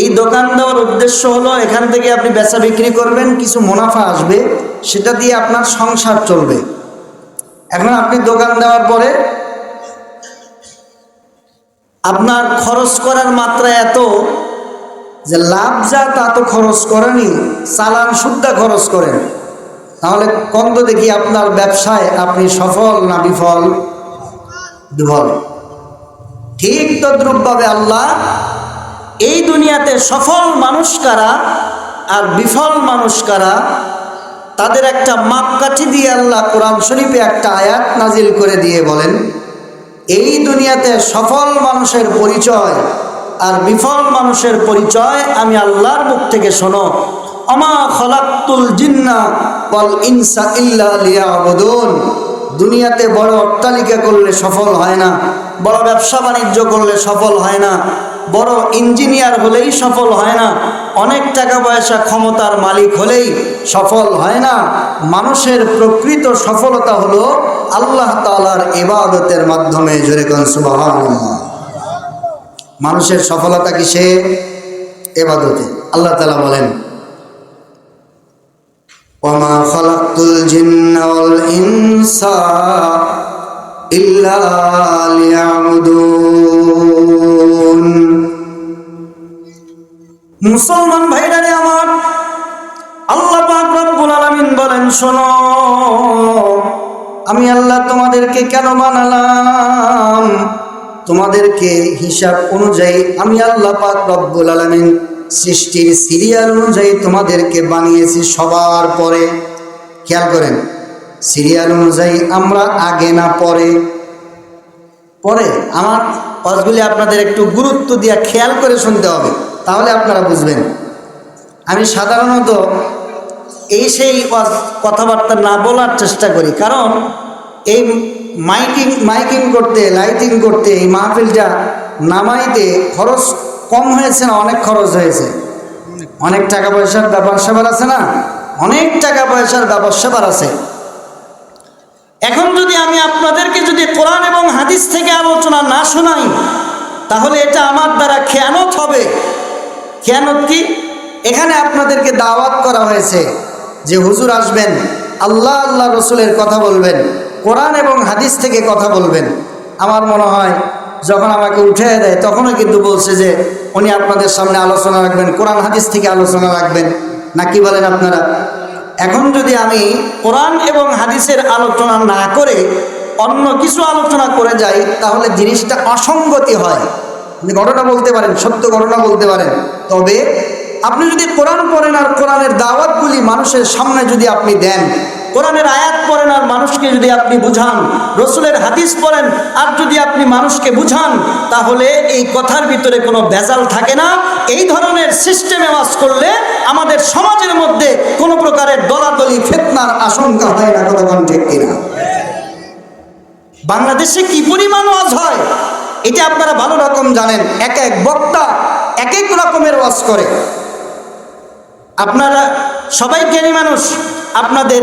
এই দোকান দেওয়ার উদ্দেশ্য হলো এখান থেকে আপনি বেচা বিক্রি করবেন, কিছু মুনাফা আসবে, সেটা দিয়ে আপনার সংসার চলবে। এখন আপনি দোকান দেওয়ার পরে আপনার খরচ করার মাত্রা এত যে লাভ যা তা তো খরচ করেনি, চালান সুদ্ধা খরচ করেন, তাহলে কত দেখি আপনার ব্যবসায় আপনি সফল না বিফল? বিফল। ঠিক তদ্রূপভাবে আল্লাহ এই দুনিয়াতে সফল মানুষ কারা আর বিফল মানুষ কারা তাদের একটা মাপকাঠি দিয়ে আল্লাহ কোরআন শরীফে একটা আয়াত নাজিল করে দিয়ে বলেন, এই দুনিয়াতে সফল মানুষের পরিচয় আর বিফল মানুষের পরিচয় আমি আল্লাহর মুখ থেকে শোনো। আমা খলাকতুল জিন্না ওয়াল ইনসা ইল্লা লিয়াবুদুন। দুনিয়াতে বড় অট্টালিকা করলে সফল হয় না, বড় ব্যবসা বাণিজ্য করলে সফল হয় না, বড় ইঞ্জিনিয়ার হলেই সফল হয় না, অনেক টাকা পয়সা ক্ষমতার মালিক হলেই সফল হয় না। মানুষের প্রকৃত সফলতা হলো আল্লাহ তাআলার ইবাদতের মাধ্যমে। জোরে কোন সুবহানাল্লাহ। মানুষের সফলতা কিসে? ইবাদতে। আল্লাহ তাআলা বলেন, ওয়ামা খালাকতুল জিন্না ওয়াল ইনসা ইল্লা লিয়াবুদুন। মুসলমান ভাইরারে আমার, আল্লাহ পাক রব্বুল আলামিন বলেন, শোনো আমি আল্লাহ তোমাদেরকে কেন বানালাম, তোমাদেরকে হিসাব অনুযায়ী আমি আল্লাহ পাক রব্বুল আলামিন সৃষ্টির সিরিয়াল অনুযায়ী তোমাদেরকে বানিয়েছি সবার পরে। খেয়াল করেন, সিরিয়াল অনুযায়ী আমরা আগে না পরে? পরে। আমার ওয়াজগুলি আপনাদের একটু গুরুত্ব দিয়ে খেয়াল করে শুনতে হবে, তাহলে আপনারা বুঝবেন। আমি সাধারণত সেই কথাবার্তা না বলার চেষ্টা করি, কারণ এই মাইকিং করতে, লাইটিং করতে, এই মাহফিলটা নামাইতে খরচ কম হয়েছে না অনেক খরচ হয়েছে? অনেক টাকা পয়সার ব্যাপার স্যাপার আছে না, অনেক টাকা পয়সার ব্যাপার স্যাপার আছে। এখন যদি আমি আপনাদেরকে যদি কোরআন এবং হাদিস থেকে আলোচনা না শোনাই, তাহলে এটা আমার দ্বারা খেয়ানত হবে। খেয়ানত কি? এখানে আপনাদেরকে দাওয়াত করা হয়েছে যে হুজুর আসবেন, আল্লাহ আল্লাহ রসুলের কথা বলবেন, কোরআন এবং হাদিস থেকে কথা বলবেন। আমার মনে হয় যখন আমাকে উঠে দেয় তখনও কিন্তু বলছে যে উনি আপনাদের সামনে আলোচনা রাখবেন, কোরআন হাদিস থেকে আলোচনা রাখবেন, না কি বলেন আপনারা? এখন যদি আমি কোরআন এবং হাদিসের আলোচনা না করে অন্য কিছু আলোচনা করে যাই, তাহলে জিনিসটা অসঙ্গতি হয়। ঘটনা বলতে পারেন, সত্য ঘটনা বলতে পারেন, তবে আপনি যদি কোরআন পড়েন আর কোরআনের দাওয়াতগুলি মানুষের সামনে যদি আপনি দেন, কোরআনের আয়াত পড়েন আর মানুষকে যদি আপনি বুঝান, রসুলের হাদিস পড়েন আর যদি আপনি মানুষকে বুঝান, তাহলে এই কথার ভিতরে কোনো ভেজাল থাকে না। এই ধরনের সিস্টেমে ওয়াজ করলে আমাদের সমাজের মধ্যে কোনো প্রকারের দলাদলি ফিতনার আশঙ্কা হয় না। কতক্ষণ ঠিক কিনা? বাংলাদেশে কি পরিমাণ ওয়াজ হয় এটা আপনারা ভালো রকম জানেন। এক এক বক্তা এক এক রকমের ওয়াজ করে। আপনারা সবাই জ্ঞানী মানুষ, আপনাদের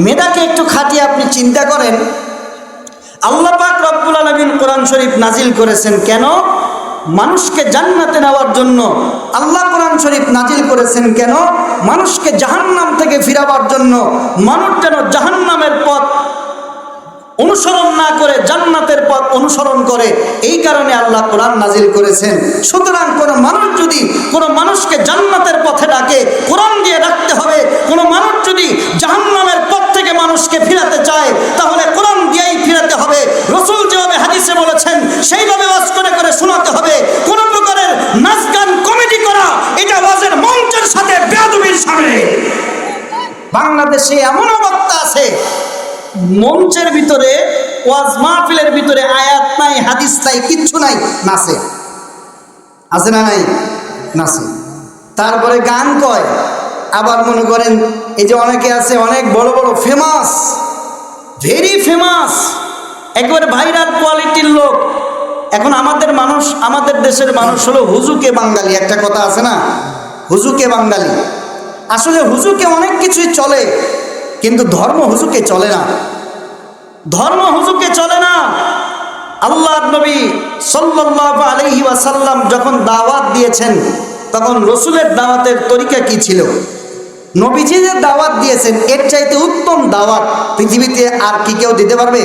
মেধাকে একটু খাটিয়ে আপনি চিন্তা করেন, আল্লাহ পাক রব্বুল আলামিন কোরআন শরীফ নাজিল করেছেন কেন? মানুষকে জান্নাতে নেওয়ার জন্য। আল্লাহ কোরআন শরীফ নাজিল করেছেন কেন? মানুষকে জাহান্নাম থেকে ফিরাবার জন্য। মানুষ যেন জাহান্নামের পথ অনুসরণ না করে জান্নাতের পথ অনুসরণ করে, এই কারণে আল্লাহ কোরআন নাজিল করেছেন। সুতরাং কোনো মানুষ যদি কোনো মানুষকে জান্নাতের পথে ডাকে, কোরআন দিয়ে ডাকতে হবে। কোনো মানুষ যদি জাহান্নামের পথ থেকে মানুষকে ফিরাতে চায়, তাহলে কোরআন দিয়েই ফিরাতে হবে। রসুল যেভাবে হাদিসে বলেছেন সেইভাবে ওয়াজ করে করে শোনাতে হবে। কোনো প্রকারের নাচ গান কমেডি করা, এটা ওয়াজের মঞ্চের সাথে বেয়াদবির সামনে। বাংলাদেশে এমনও বক্তা আছে মঞ্চের ভিতরে, ওয়াজ মাহফিলের ভিতরে আয়াত নাই, হাদিস নাই, কিচ্ছু নাই, নাচে। আছে না নাই? নাচে। তারপরে গান কয়। আবার মনে করেন এই যে অনেকে আছে অনেক বড় বড় ফেমাস, ভেরি ফেমাস, একেবারে ভাইরাল কোয়ালিটির লোক। এখন আমাদের মানুষ, আমাদের দেশের মানুষ হলো হুজুকে বাঙালি। একটা কথা আছে না, হুজুকে বাঙালি। আসলে হুজুকে অনেক কিছুই চলে, কিন্তু ধর্ম হুজুকে চলে না। ধর্ম হুজুকে চলে না। আল্লাহর নবী সাল্লাল্লাহু আলাইহি ওয়াসাল্লাম যখন দাওয়াত দিয়েছেন, তখন রসুলের দাওয়াতের তরিকা কি ছিল? নবীজি যে দাওয়াত দিয়েছেন এর চাইতে উত্তম দাওয়াত পৃথিবীতে আর কি কেউ দিতে পারবে?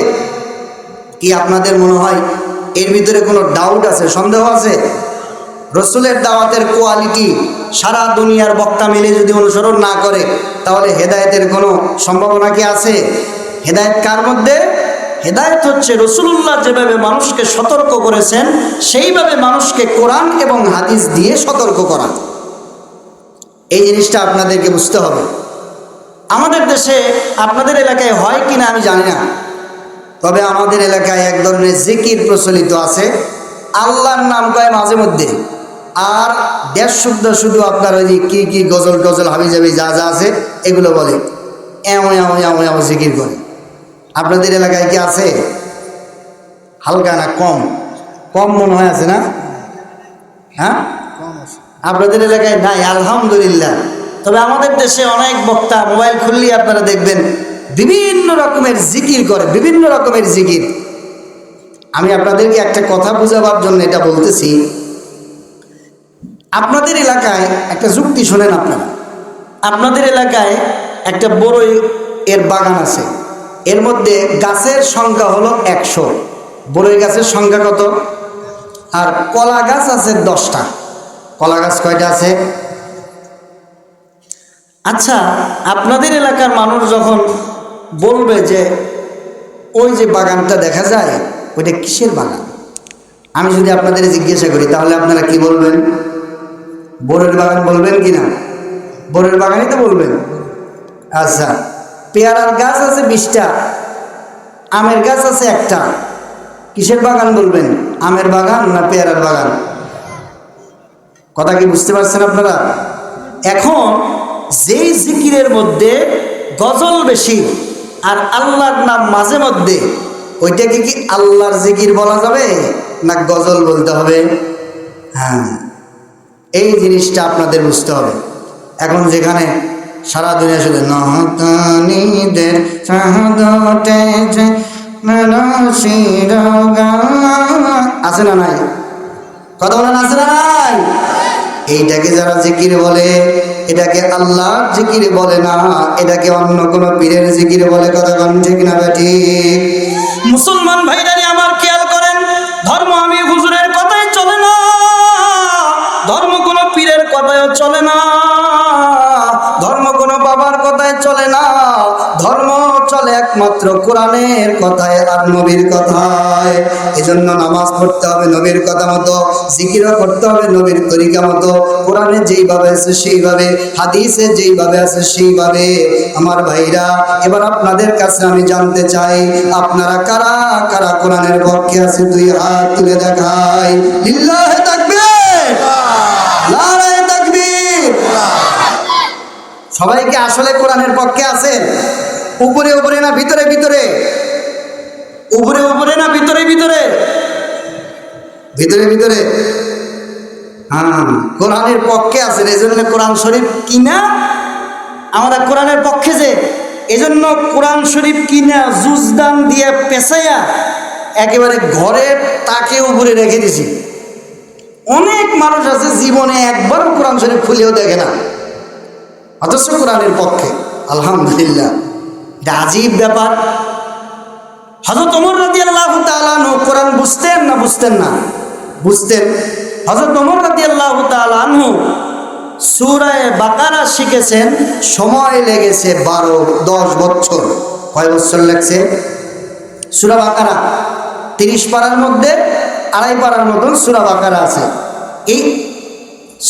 কি আপনাদের মনে হয় এর ভিতরে কোনো ডাউট আছে, সন্দেহ আছে? রসুলের দাওয়াতের কোয়ালিটি সারা দুনিয়ার বক্তা মিলে যদি অনুসরণ না করে, তাহলে হেদায়েতের কোনো সম্ভাবনা কি আছে? হেদায়েত কার মধ্যে? হেদায়েত হচ্ছে রসুলুল্লাহ যেভাবে মানুষকে সতর্ক করেছেন, সেইভাবে মানুষকে কোরআন এবং হাদিস দিয়ে সতর্ক করা। এই জিনিসটা আপনাদেরকে বুঝতে হবে। আমাদের দেশে আপনাদের এলাকায় হয় কিনা আমি জানি না, তবে আমাদের এলাকায় এক ধরনের জিকির প্রচলিত আছে। আল্লাহর নাম কয় মাঝে মধ্যে, আর দেশ শুদ্ধ শুধু আপনার ওই যে কি কি গজল টজল হাবি যাবি যা যা আছে এগুলো বলে, এমন এমন এমন এমন জিকির করে। আপনাদের এলাকায় কি আছে? হালকা না কম? কম মনে হয় আছে না? হ্যাঁ, আপনাদের এলাকায় নাই আলহামদুলিল্লাহ। তবে আমাদের দেশে অনেক বক্তা মোবাইল খুললেই আপনারা দেখবেন বিভিন্ন রকমের জিকির করে, বিভিন্ন রকমের জিকির। আমি আপনাদেরকে একটা কথা বোঝাবার জন্য এটা বলতেছি। আপনাদের এলাকায় একটা যুক্তি শোনেন আপনারা। আপনাদের এলাকায় একটা বড়ই এর বাগান আছে, এর মধ্যে গাছের সংখ্যা হলো 100। বড়ই গাছের সংখ্যা কত? আর কলা গাছ আছে 10টা। কলা গাছ কয়টা আছে? আচ্ছা, আপনাদের এলাকার মানুষ যখন বলবে যে ওই যে বাগানটা দেখা যায় ওইটা কিসের বাগান, আমি যদি আপনাদের জিজ্ঞাসা করি তাহলে আপনারা কি বলবেন? বড়ের বাগান বলবেন কি না? বড়ের বাগানই তো বলবেন। আচ্ছা, পেয়ারার গাছ আছে 20টা, আমের গাছ আছে 1টা, কিসের বাগান বলবেন? আমের বাগান না পেয়ারার বাগান? কথা কি বুঝতে পারছেন আপনারা? এখন যেই জিকিরের মধ্যে গজল বেশি আর আল্লাহর নাম মাঝে মধ্যে, ওইটাকে কি আল্লাহর জিকির বলা যাবে না গজল বলতে হবে? হ্যাঁ, এই জিনিসটা আপনাদের বুঝতে হবে। এখন যেখানে সারা দুনিয়া শুধু নহতানিদের আছে না নাই? কথা বলেন, আছে না নাই? এইটাকে যারা জিকির বলে এটাকে আল্লাহর জিকির বলে না, এটাকে অন্য কোনো পীরের জিকির বলে। কথা কোন ঠিক না বেঠি? মুসলমান ভাইরা আমার খেয়াল করেন, ধর্ম আমি হুজুরের কথাই চলে না, ধর্ম কোনো পীরের কথায়ও চলে না, ধর্ম কোনো বাবার কথায় চলে না, ধর্ম চলে একমাত্র কোরআনের কথায় আর নবীর কথায়। এজন্য নামাজ পড়তে হবে নবীর কথা মতো, জিকিরও করতে হবে নবীর তরিকা মতো। কোরআনে যেইভাবে আছে সেইভাবে, হাদিসে যেইভাবে আছে সেইভাবে। আমার ভাইরা, এবার আপনাদের কাছে আমি জানতে চাই, আপনারা কারা কারা কোরআনের পক্ষে আছে? 2 হাত তুলে দেখাই। লিল্লাহে তাকবীর, নারায়ে তাকবীর। সবাই কি আসলে কোরআনের পক্ষে আছেন? উপরে উপরে না ভিতরে ভিতরে? উপরে উপরে না ভিতরে ভিতরে? ভিতরে ভিতরে। হ্যাঁ, কোরআনের পক্ষে আছেন, এই জন্য কোরআন শরীফ কিনা আমরা কোরআনের পক্ষে, যে এজন্য কোরআন শরীফ কিনা জুজদান দিয়ে পেঁচাইয়া একেবারে ঘরের তাকে উপরে রেখে দিছি। অনেক মানুষ আছে জীবনে একবারও কোরআন শরীফ খুলেও দেখে না, অথচ কোরআনের পক্ষে। আলহামদুলিল্লাহ, এটা আজীব ব্যাপার। হযরত ওমর রাদিয়াল্লাহু তাআলা আনহু কোরআন বুঝতেন না বুঝতেন না? বুঝতেন। হযরত ওমর রাদিয়াল্লাহু তাআলা আনহু সূরা বাকারা শিখেছেন, সময় লেগেছে 10 বছর। কয় বছর লাগছে? সূরা বাকারা 30 পারার মধ্যে 2.5 পারার মতন সূরা বাকারা আছে। এই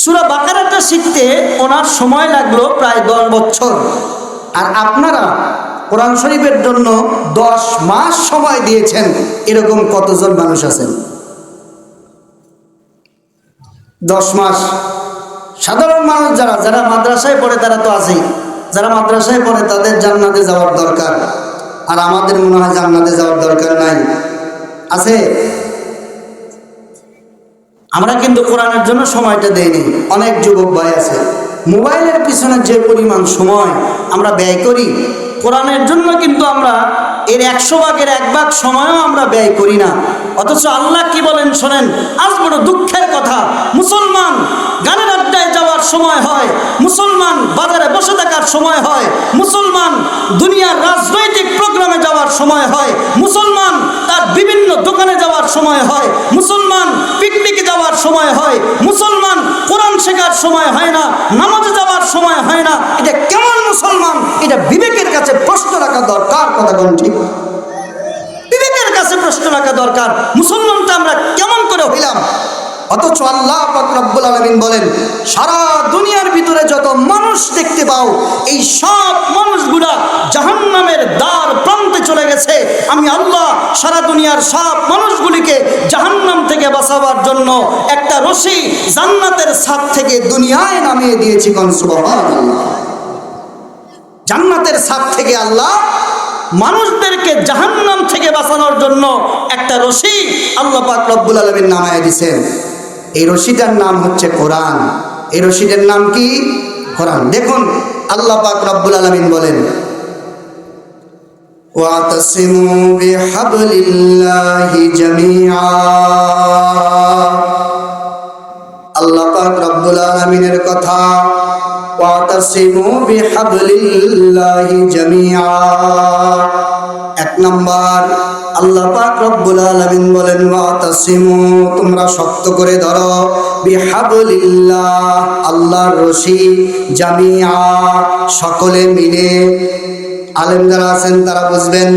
সূরা বাকারাটা শিখতে ওনার সময় লাগলো প্রায় 10 বছর। আর আপনারা কোরআন শরীফের জন্য 10 মাস সময় দিয়েছেন, এরকম কতজন মানুষ আছেন? 10 মাস। সাধারণ মানুষ যারা যারা মাদ্রাসায় পড়ে তারা তো আছেই, যারা মাদ্রাসায় পড়ে তাদের জান্নাতে যাওয়ার দরকার, আর আমাদের মনে হয় জান্নাতে যাওয়ার দরকার নাই। আছে? আমরা কিন্তু কোরআনের জন্য সময়টা দেইনি। অনেক যুবক ভাই আছে, মোবাইলের পিছনে যে পরিমাণ সময় আমরা ব্যয় করি, কোরআনের জন্য কিন্তু আমরা এর 100 ভাগের 1 ভাগ সময়ও আমরা ব্যয় করি না। অথচ আল্লাহ কি বলেন শোনেন, আজ বড় দুঃখের কথা, মুসলমান গানের আড্ডায় যাওয়ার সময় হয়, মুসলমান বাজারে বসে থাকার সময় হয়, মুসলমান দুনিয়ার রাজনৈতিক প্রোগ্রামে যাওয়ার সময় হয়, মুসলমান তার বিভিন্ন দোকানে যাওয়ার সময় হয়, মুসলমান পিকনিকে যাওয়ার সময় হয়, মুসলমান কোরআন শেখার সময় হয় না, নামাজে যাওয়ার সময় হয় না। এটা কেমন মুসলমান? এটা বিবেকের কাছে প্রশ্ন রাখা দরকার। কথা কোন ঠিক? বিবেকের কাছে প্রশ্ন রাখা দরকার, মুসলমানটা আমরা কেমন করে হইলাম? অথচ আল্লাহ পাক রব্বুল আলামিন বলেন, সারা দুনিয়ার ভিতরে যত মানুষ দেখতে পাও, এই সব মানুষগুলা জাহান্নামের দ্বার প্রান্তে চলে গেছে। আমি আল্লাহ সারা দুনিয়ার সব মানুষগুলিকে জাহান্নাম থেকে বাঁচাবার জন্য একটা রশি জান্নাতের ছাদ থেকে দুনিয়ায় নামিয়ে দিয়েছি। কোন সুবহানাল্লাহ। জান্নাতের ছাদ থেকে আল্লাহ মানুষদেরকে জাহান্নাম থেকে বাঁচানোর জন্য একটা রশি আল্লাহ পাক রব্বুল আলামিন নামায় দিয়েছেন। এই রশিটার নাম হচ্ছে কোরআন। এই রশিটার নাম কি? কোরআন। দেখুন আল্লাহ পাক রব্বুল আলামিন বলেন, ওয়াতাসিমু বিহাবলিল্লাহি জামিআ। আল্লাহ পাক রব্বুল আলামিনের কথা, ওয়াতাসিমু বিহাবলিল্লাহি জামিআ। এক নাম্বার আল্লাহ পাক রব্বুল আলামিন বলেন, ওয়াতাসিমু, তোমরা শক্ত করে ধরো, বিহাবলিল্লাহ, আল্লাহর রশি, জামিআ, সকলে মিলে। আলেম যারা আছেন তারা বুঝবেন,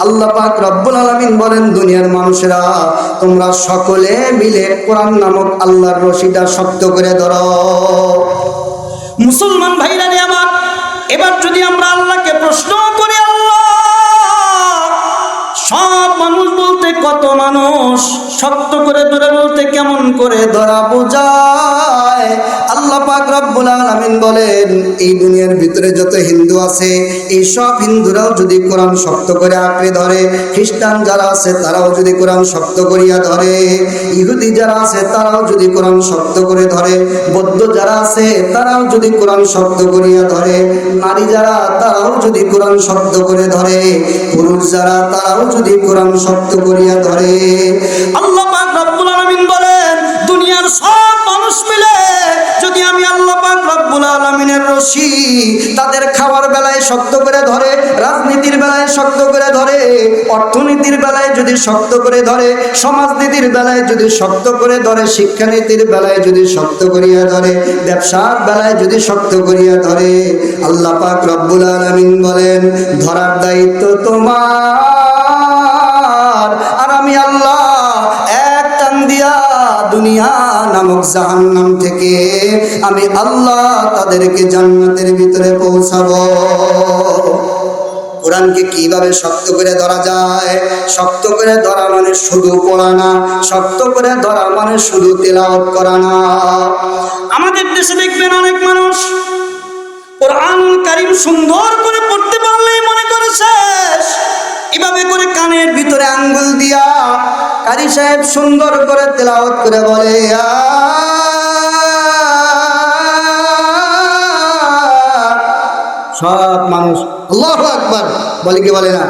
আল্লাহ পাক রব্বুল আলামিন বলেন, দুনিয়ার মানুষেরা তোমরা সকলে মিলে কোরআন নামক আল্লাহর রশিটা শক্ত করে ধরো। মুসলমান ভাইরা রে আমার, এবার যদি আমরা আল্লাহকে প্রশ্ন করি, আল্লাহ সব মানুষ বলতে কত মানুষ, শক্ত করে ধরে বলতে কেমন করে ধরা বোঝায়? আল্লাহ পাক রব্বুল আলামিন বলেন, এই দুনিয়ার ভিতরে যত হিন্দু আছে, এই সব হিন্দুরাও যদি কোরআন শক্ত করে আঁকড়ে ধরে, খ্রিস্টান যারা আছে তারাও যদি কোরআন শক্ত করিয়া ধরে, ইহুদি যারা আছে তারাও যদি কোরআন শক্ত করে ধরে, বৌদ্ধ যারা আছে তারাও যদি কোরআন শক্ত করিয়া ধরে, নারী যারা তারাও যদি কোরআন শক্ত করে ধরে, পুরুষ যারা তারাও যদি কোরআন শক্ত করিয়া ধরে, আল্লাহ পাক রব্বুল আলামিন বলেন, দুনিয়ার সব মানুষ মিলে যদি আমি আল্লাহ পাক রব্বুল আলামিনের রশি তাদের খাওয়ার বেলায় শক্ত করে ধরে, রাজনীতির বেলায় শক্ত করে ধরে, অর্থনীতির বেলায় যদি শক্ত করে ধরে, সমাজনীতির বেলায় যদি শক্ত করে ধরে, শিক্ষানীতির বেলায় যদি শক্ত করিয়া ধরে, ব্যবসার বেলায় যদি শক্ত করিয়া ধরে, আল্লাহ পাক রব্বুল আলামিন বলেন, ধরার দায়িত্ব তোমার, আর আমি আল্লাহ এক টান দিয়া দুনিয়া নামক জাহান্নাম থেকে আমি আল্লাহ তাদেরকে জান্নাতের ভিতরে পৌঁছাবো। কোরআনকে কিভাবে শক্ত করে ধরা যায়? শক্ত করে ধরা মানে শুধু পড়া না, শক্ত করে ধরা মানে শুধু তেলাওয়াত করা না। আমাদের দেশে দেখবেন অনেক মানুষ কোরআন কারীম সুন্দর করে পড়তে পারলেই মনে করে শেষ, এভাবে করে কানের ভিতরে আঙ্গুল দিয়া কারি সাহেব সুন্দর করে তেলাওয়াত করে বলে, সব মানুষ আল্লাহু আকবার বলে কি বলে না?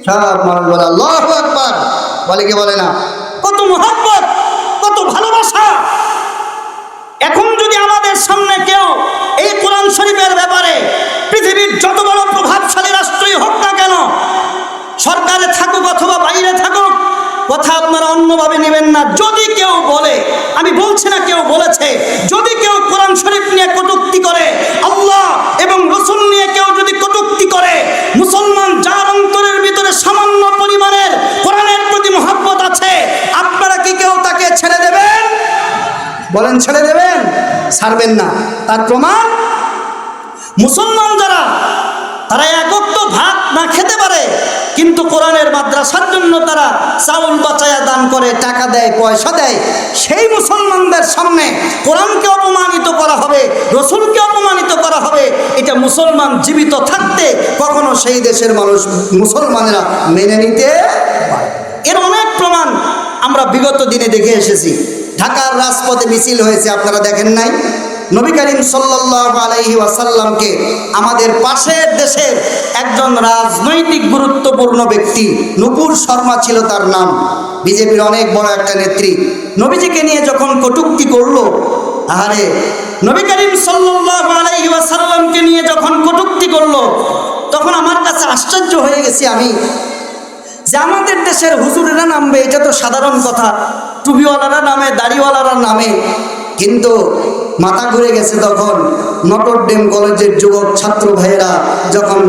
সব মানুষ বলে আল্লাহু আকবার বলে কি বলে না? কত মুহাব্বত, কত ভালোবাসা। এখন যদি আমাদের সামনে কেউ এই কোরআন শরীফের ব্যাপারে, পৃথিবীর যত বড় প্রভাবশালী রাষ্ট্রই হোক না কেন, সরকারে থাকুক অথবা বাইরে থাকুক, কথা আপনারা অন্যভাবে নেবেন না, যদি কেউ বলে, আমি বলছি না কেউ বলেছে, যদি কেউ কোরআন শরীফ নিয়ে কটূক্তি করে, আল্লাহ এবং রাসূল নিয়ে কেউ যদি কটূক্তি করে, মুসলমান যার অন্তরের ভিতরে সামান্য পরিমাণের কোরআনের প্রতি মহব্বত আছে, আপনারা কি কেউ তাকে ছেড়ে দেবেন? বলেন ছেড়ে দেবেন? ছাড়বেন না। তার প্রমাণ, মুসলমান যারা তারা এক ওয়াক্ত ভাত না খেতে পারে, কিন্তু কোরআনের মাদ্রাসার জন্য তারা চাউল বাঁচায়া দান করে, টাকা দেয়, পয়সা দেয়, সেই মুসলমানদের সামনে কোরআনকে অপমানিত করা হবে, রাসূলকে অপমানিত করা হবে, এটা মুসলমান জীবিত থাকতে কখনো সেই দেশের মানুষ, মুসলমানেরা মেনে নিতে পারে। এর অনেক প্রমাণ আমরা বিগত দিনে দেখে এসেছি। ঢাকার রাজপথে মিছিল হয়েছে, আপনারা দেখেন নাই? নবী করিম সাল্লাল্লাহু আলাইহি ওয়াসাল্লামকে আমাদের পাশের দেশের একজন রাজনৈতিক গুরুত্বপূর্ণ ব্যক্তি, নূপুর শর্মা ছিল তার নাম, বিজেপির অনেক বড় একটা নেত্রী, নবীজিকে নিয়ে যখন কটূক্তি করলো, আরে নবী করিম সাল্লাল্লাহু আলাইহি ওয়াসাল্লামকে নিয়ে যখন কটূক্তি করলো, তখন আমার কাছে আশ্চর্য হয়ে গেছি আমি, যে আমাদের দেশের হুজুরেরা নামবে এটা তো সাধারণ কথা, টুপিওয়ালারা নামে, দাড়িওয়ালারা নামে, কিন্তু মাথা ঘুরে গেছে তখন নটর ডেম কলেজের যুবক ছাত্র ভাইয়েরা যখন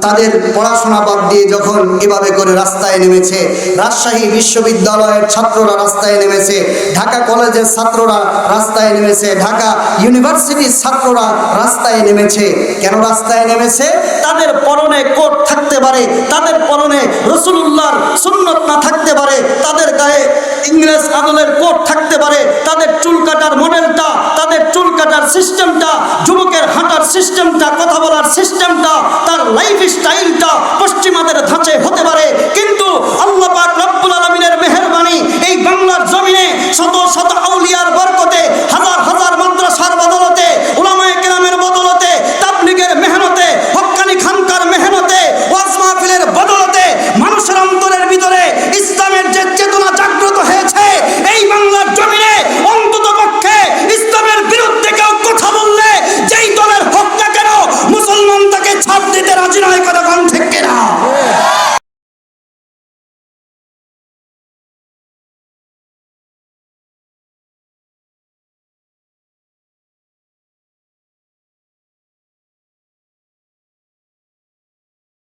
তাদের পড়াশোনা বাদ দিয়ে যখন এভাবে করে রাস্তায় নেমেছে, রাজশাহী বিশ্ববিদ্যালয়ের ছাত্ররা রাস্তায় নেমেছে, ঢাকা কলেজের ছাত্ররা রাস্তায় নেমেছে, ঢাকা ইউনিভার্সিটির ছাত্ররা রাস্তায় নেমেছে। কেন রাস্তায় নেমেছে? তাদের পরনে কোট থাকতে পারে, তাদের পরনে রাসূলুল্লাহর সুন্নত না থাকতে পারে, তাদের গায়ে ইংরেজ আমলের কোট থাকতে পারে, তাদের চুল কাটার মডেলটা, তাদের চুল কাটার সিস্টেমটা, যুবকের হাঁটার সিস্টেমটা, কথা বলার সিস্টেমটা, তার লাইফ